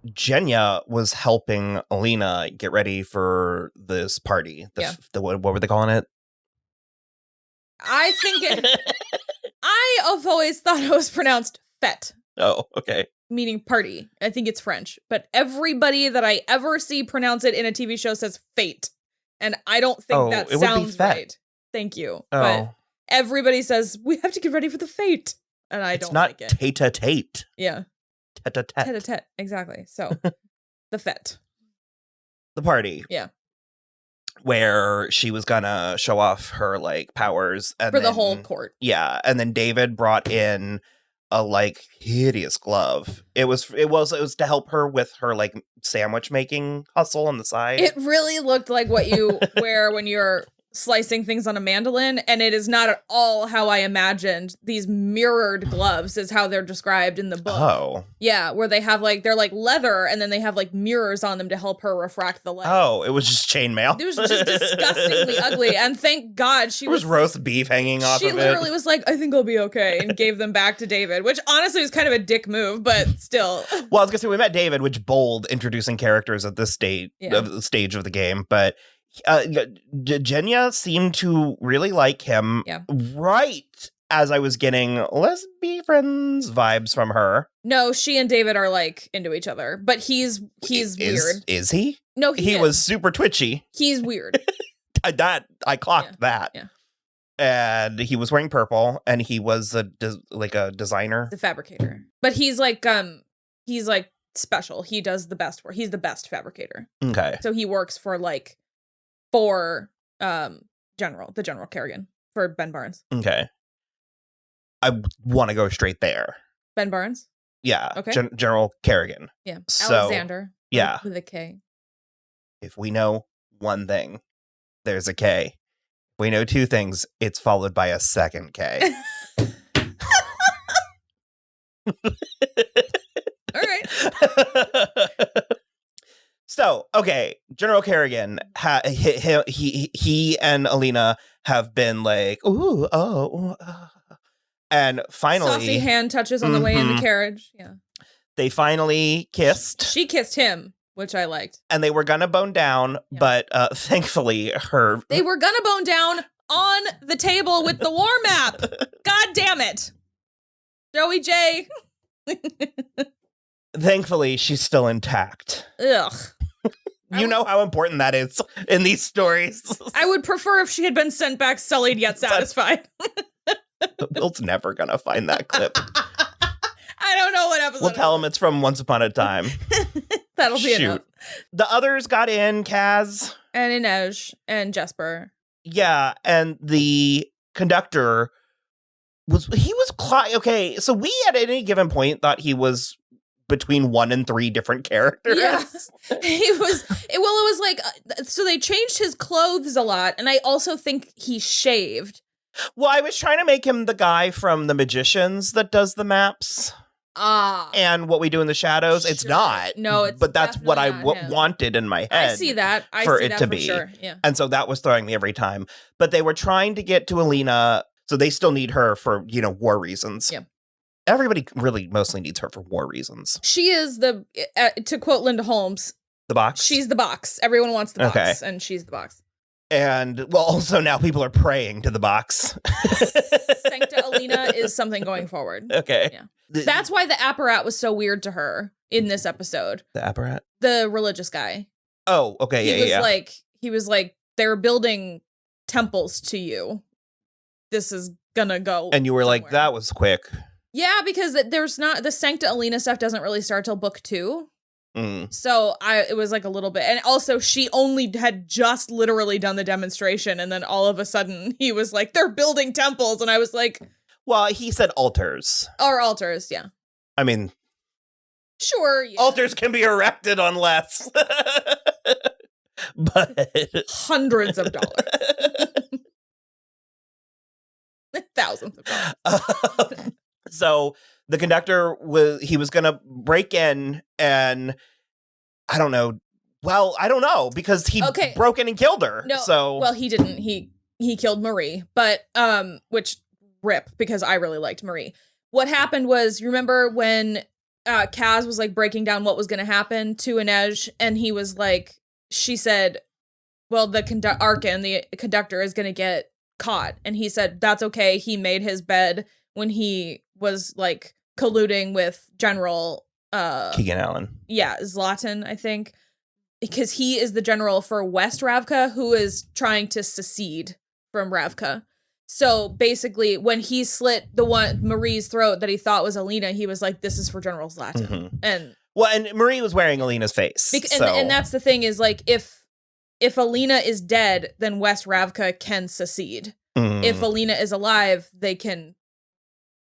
Jenya was helping Alina get ready for this party. What were they calling it? I think I've always thought it was pronounced fête. Oh, okay. Meaning party. I think it's French. But everybody that I ever see pronounce it in a TV show says fate. And I don't think that sounds right. Thank you. Oh. But everybody says, we have to get ready for the fate. And I don't like it. It's not tete-a-tete. Yeah. Tete-a-tete. Tete-a-tete. Exactly. So, the fete. The party. Yeah. Where she was gonna show off her, like, powers. And for the whole court. Yeah. And then David brought in a, like, hideous glove. It was to help her with her, like, sandwich making hustle on the side. It really looked like what you wear when you're slicing things on a mandolin, and it is not at all how I imagined. These mirrored gloves is how they're described in the book. Oh. Yeah, where they have, like, they're like leather, and then they have, like, mirrors on them to help her refract the light. Oh, it was just chainmail. It was just disgustingly ugly, and thank God there was roast beef hanging off of it. She literally was like, I think I'll be okay, and gave them back to David, which honestly was kind of a dick move, but still. Well, I was gonna say, we met David, which bold introducing characters at this stage of the game, but Jenya seemed to really like him right as I was getting let's be friends vibes from her. No, she and David are like into each other, but he's weird. Is he? No, he was super twitchy. He's weird. I clocked that. Yeah. And he was wearing purple, and he was a designer. The fabricator. But he's like special. He does the best work. He's the best fabricator. Okay. So he works for General Kirigan for Ben Barnes. Okay. I want to go straight there. Ben Barnes? Yeah. Okay. General Kirigan. Yeah. So, Alexander. Yeah. With a K. If we know one thing, there's a K. If we know two things, it's followed by a second K. All right. So, okay, General Kirigan, he and Alina have been like, and finally, saucy hand touches on the way in the carriage. Yeah, they finally kissed. She kissed him, which I liked, and they were gonna bone down, but thankfully, they were gonna bone down on the table with the war map. God damn it, Joey J. Thankfully, she's still intact. Ugh. You know how important that is in these stories. I would prefer if she had been sent back sullied yet satisfied. Bill's never gonna find that clip. I don't know what episode. We'll tell him it's from Once Upon a Time. That'll be enough. The others got in, Kaz. And Inej and Jesper. Yeah, and the conductor okay, so we at any given point thought he was between 1 and 3 different characters. Yeah. It was like, so they changed his clothes a lot, and I also think he shaved. Well, I was trying to make him the guy from The Magicians that does the maps. And What We Do in the Shadows. Sure. It's not. No, it's but that's what I wanted in my head. I see that. For sure. Yeah. And so that was throwing me every time. But they were trying to get to Alina, so they still need her for, war reasons. Yeah. Everybody really mostly needs her for war reasons. She is to quote Linda Holmes, the box. She's the box. Everyone wants the box, and she's the box. And, well, also now people are praying to the box. Sancta Alina is something going forward. Okay. Yeah. That's why the apparat was so weird to her in this episode. The apparat? The religious guy. Oh, okay, He was like, they're building temples to you. This is gonna go And you were somewhere. like, that was quick. Yeah, because there's not, the Sancta Alina stuff doesn't really start till book 2. So it was like a little bit, and also she only had just literally done the demonstration, and then all of a sudden he was like, they're building temples, and I was like, well, he said altars. Or altars, yeah. I mean, sure, yeah. Altars can be erected on less. But hundreds of dollars. Thousands of dollars. So the conductor was going to break in, and I don't know. Well, I don't know, because he broke in and killed her. No, so well, he didn't. He killed Marie, but which rip, because I really liked Marie. What happened was, remember when Kaz was like breaking down what was going to happen to Inej, and he was like, she said, well, Arkin, the conductor, is going to get caught. And he said, that's okay. He made his bed when he was like colluding with General Keegan Allen. Yeah, Zlatan, I think. Because he is the general for West Ravka, who is trying to secede from Ravka. So basically, when he slit the one Marie's throat that he thought was Alina, he was like, "This is for General Zlatan." Mm-hmm. And Marie was wearing Alina's face, and that's the thing is like if Alina is dead, then West Ravka can secede. Mm. If Alina is alive, they can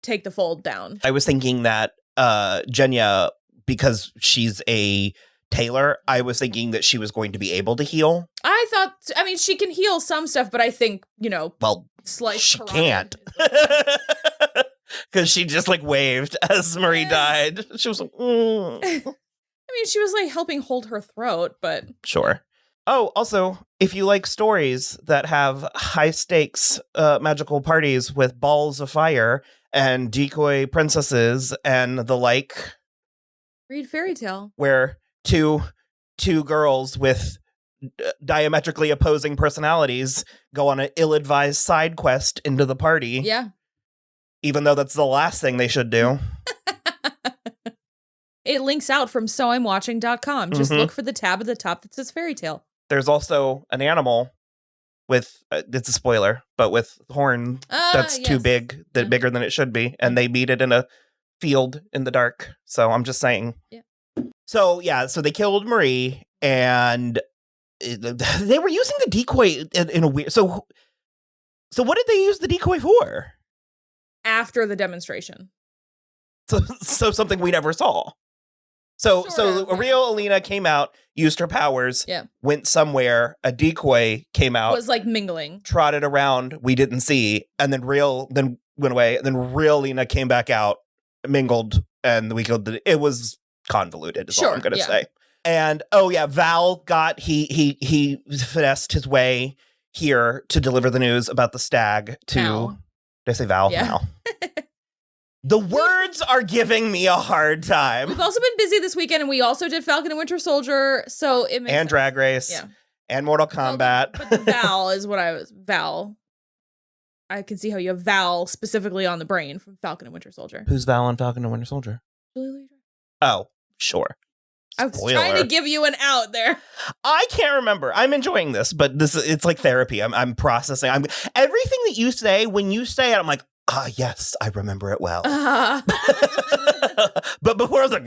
take the fold down. I was thinking that Jenya, because she's a tailor, I was thinking that she was going to be able to heal. I mean, she can heal some stuff, but I think, well, she can't. Because she just like waved as Marie died. She was like, I mean, she was like helping hold her throat, but. Sure. Oh, also, if you like stories that have high stakes magical parties with balls of fire and decoy princesses and the like. Read Fairy Tale. Where two girls with diametrically opposing personalities go on an ill-advised side quest into the party. Yeah. Even though that's the last thing they should do. It links out from soimwatching.com. Just look for the tab at the top that says Fairy Tale. There's also an animal with, it's a spoiler, but with horn that's too big, bigger than it should be. And they meet it in a field in the dark. So I'm just saying. Yeah. So they killed Marie, and they were using the decoy in a weird. So what did they use the decoy for? After the demonstration. So something we never saw. So a real Alina came out, used her powers, went somewhere, a decoy came out. Was like mingling. Trotted around, we didn't see, and then went away, and then real Alina came back out, mingled, and we killed it was convoluted, is all I'm gonna say. And Val got he finessed his way here to deliver the news about the stag to Val. Did I say Val? Yeah. Val. The words are giving me a hard time. We've also been busy this weekend, and we also did Falcon and Winter Soldier, so it makes sense. Drag Race. And Mortal Kombat. But the Val is what Val. I can see how you have Val specifically on the brain from Falcon and Winter Soldier. Who's Val on Falcon and Winter Soldier? Oh, sure. I was trying to give you an out there. I can't remember. I'm enjoying this, but it's like therapy. I'm processing. Everything that you say, when you say it, I'm like, yes, I remember it well. But before I was like,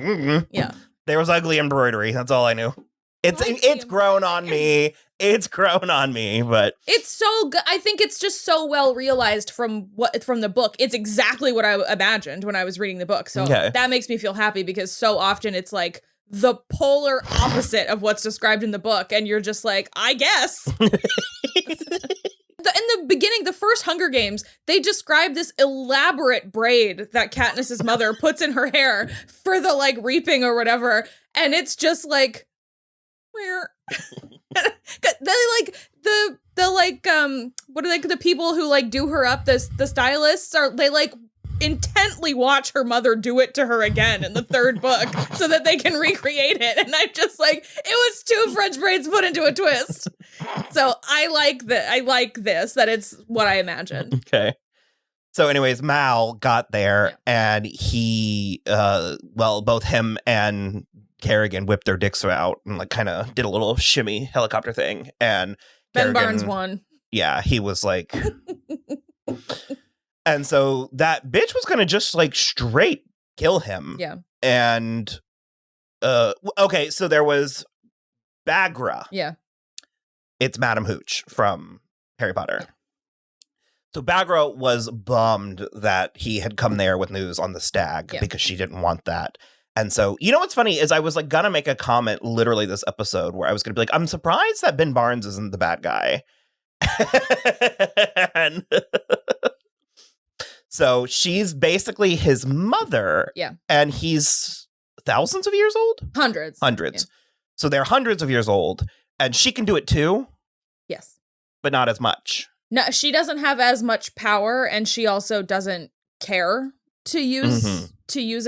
yeah, there was ugly embroidery. That's all I knew. It's grown on me. It's grown on me, but it's so good. I think it's just so well realized from the book. It's exactly what I imagined when I was reading the book. So that makes me feel happy, because so often it's like the polar opposite of what's described in the book, and you're just like, I guess. In the beginning, the first Hunger Games, they describe this elaborate braid that Katniss's mother puts in her hair for the like reaping or whatever, and it's just like, where? The people who like do her up, the stylists they like intently watch her mother do it to her again in the third book so that they can recreate it, and I'm just like, it was two French braids put into a twist. So I like this that it's what I imagined. Okay. So anyways, Mal got there, and he both him and Kirigan whipped their dicks out and like kind of did a little shimmy helicopter thing, and Ben Kirigan, Barnes won. Yeah, he was like and so that bitch was gonna just like straight kill him. Yeah. And okay, so there was Baghra. Yeah. It's Madam Hooch from Harry Potter. Yeah. So Baghra was bummed that he had come there with news on the stag because she didn't want that. And so, you know what's funny is I was like gonna make a comment literally this episode where I was gonna be like, I'm surprised that Ben Barnes isn't the bad guy. And so she's basically his mother. Yeah. And he's thousands of years old? Hundreds. Yeah. So they're hundreds of years old, and she can do it too. Yes. But not as much. No, she doesn't have as much power, and she also doesn't care to use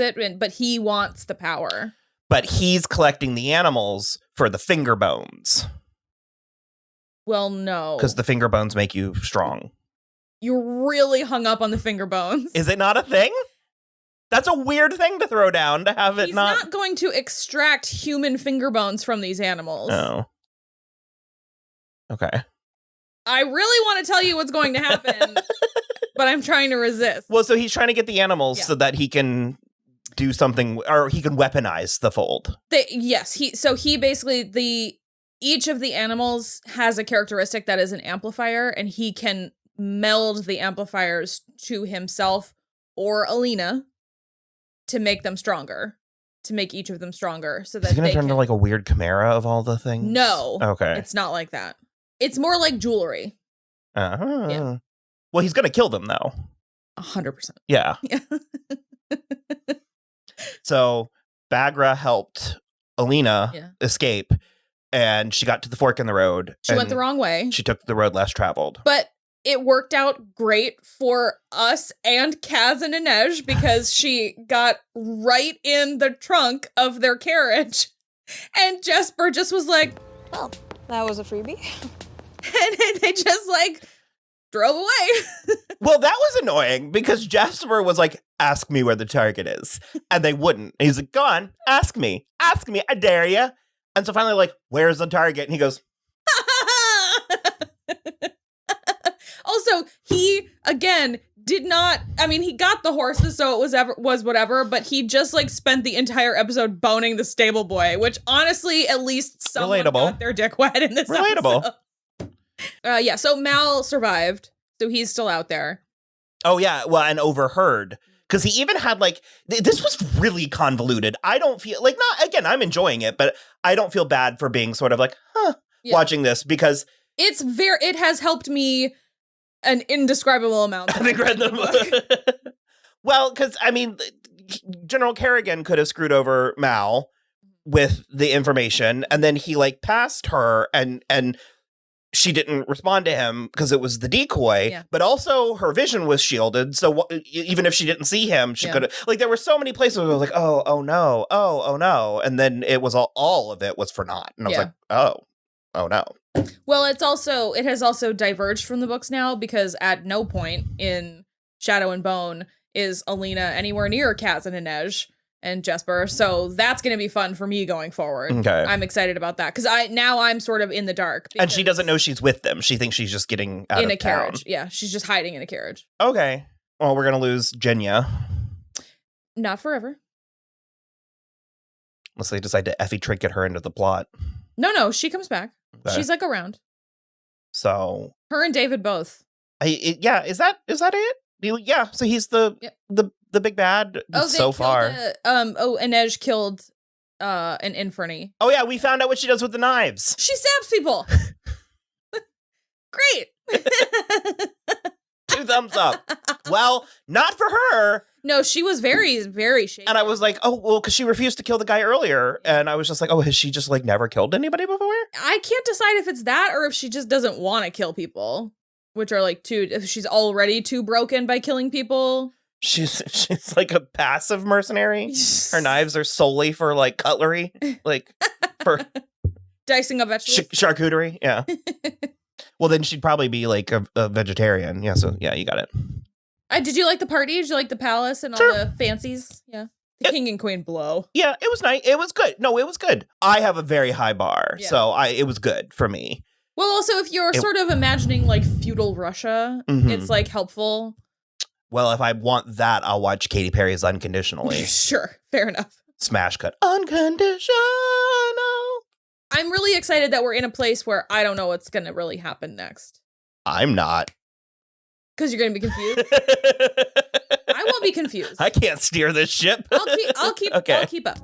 it, but he wants the power. But he's collecting the animals for the finger bones. Well, no. Because the finger bones make you strong. You're really hung up on the finger bones. Is it not a thing? That's a weird thing to throw down, to have it He's not going to extract human finger bones from these animals. Oh. Okay. I really want to tell you what's going to happen, but I'm trying to resist. Well, so he's trying to get the animals so that he can do something, or he can weaponize the fold. He basically, each of the animals has a characteristic that is an amplifier, and he can meld the amplifiers to himself or Alina to make them stronger, to make each of them stronger. So that he's going to turn into like a weird chimera of all the things? No. Okay. It's not like that. It's more like jewelry. Yeah. Well, he's going to kill them, though. 100%. Yeah. So Baghra helped Alina escape, and she got to the fork in the road. She went the wrong way. She took the road less traveled. But it worked out great for us and Kaz and Inej, because she got right in the trunk of their carriage. And Jesper just was like, well, that was a freebie. And they just like drove away. Well, that was annoying because Jesper was like, ask me where the target is. And they wouldn't. He's like, go on, ask me, I dare you. And so finally, like, where's the target? And he goes, Also, he, again, did not, I mean, he got the horses, so it was whatever, but he just, like, spent the entire episode boning the stable boy, which, honestly, at least someone got their dick wet in this episode. So Mal survived, so he's still out there. Oh, yeah, well, and overheard. Because he even had, like, this was really convoluted. I don't feel, like, I'm enjoying it, but I don't feel bad for being sort of like, watching this, because it has helped me an indescribable amount. Having read them. Well, because, I mean, General Kirigan could have screwed over Mal with the information, and then he, like, passed her, and she didn't respond to him because it was the decoy, but also her vision was shielded, so even if she didn't see him, she could have, like, there were so many places where I was like, oh no, and then it was all of it was for naught, and I was like, oh no. Well, it has also diverged from the books now, because at no point in Shadow and Bone is Alina anywhere near Kaz and Inej and Jesper, so that's going to be fun for me going forward. Okay. I'm excited about that, because I'm sort of in the dark. And she doesn't know she's with them. She thinks she's just getting out in of a carriage. Yeah, she's just hiding in a carriage. Okay. Well, we're going to lose Jenya. Not forever. Unless they decide to Effie trinket her into the plot. No, she comes back. Okay. She's like around. So her and David both. Is that it? Yeah. So he's the big bad so far. Inej killed an Inferny. Oh yeah, we found out what she does with the knives. She stabs people. Great. 2 thumbs up. Well, not for her. No, she was very, very shaky. And I was like, oh, well, because she refused to kill the guy earlier. And I was just like, oh, has she just like never killed anybody before? I can't decide if it's that or if she just doesn't want to kill people, which are like if she's already too broken by killing people. She's like a passive mercenary. Her knives are solely for like cutlery, like for dicing up vegetables. Charcuterie. Yeah. Well, then she'd probably be like a vegetarian. Yeah. So yeah, you got it. Did you like the party? Did you like the palace and all the fancies? Yeah. The king and queen blow. Yeah, it was nice. It was good. No, it was good. I have a very high bar, so it was good for me. Well, also, if you're sort of imagining like feudal Russia, it's like helpful. Well, if I want that, I'll watch Katy Perry's Unconditionally. Sure, fair enough. Smash cut. Unconditional. I'm really excited that we're in a place where I don't know what's going to really happen next. I'm not. Because you're going to be confused? I won't be confused. I can't steer this ship. I'll keep up.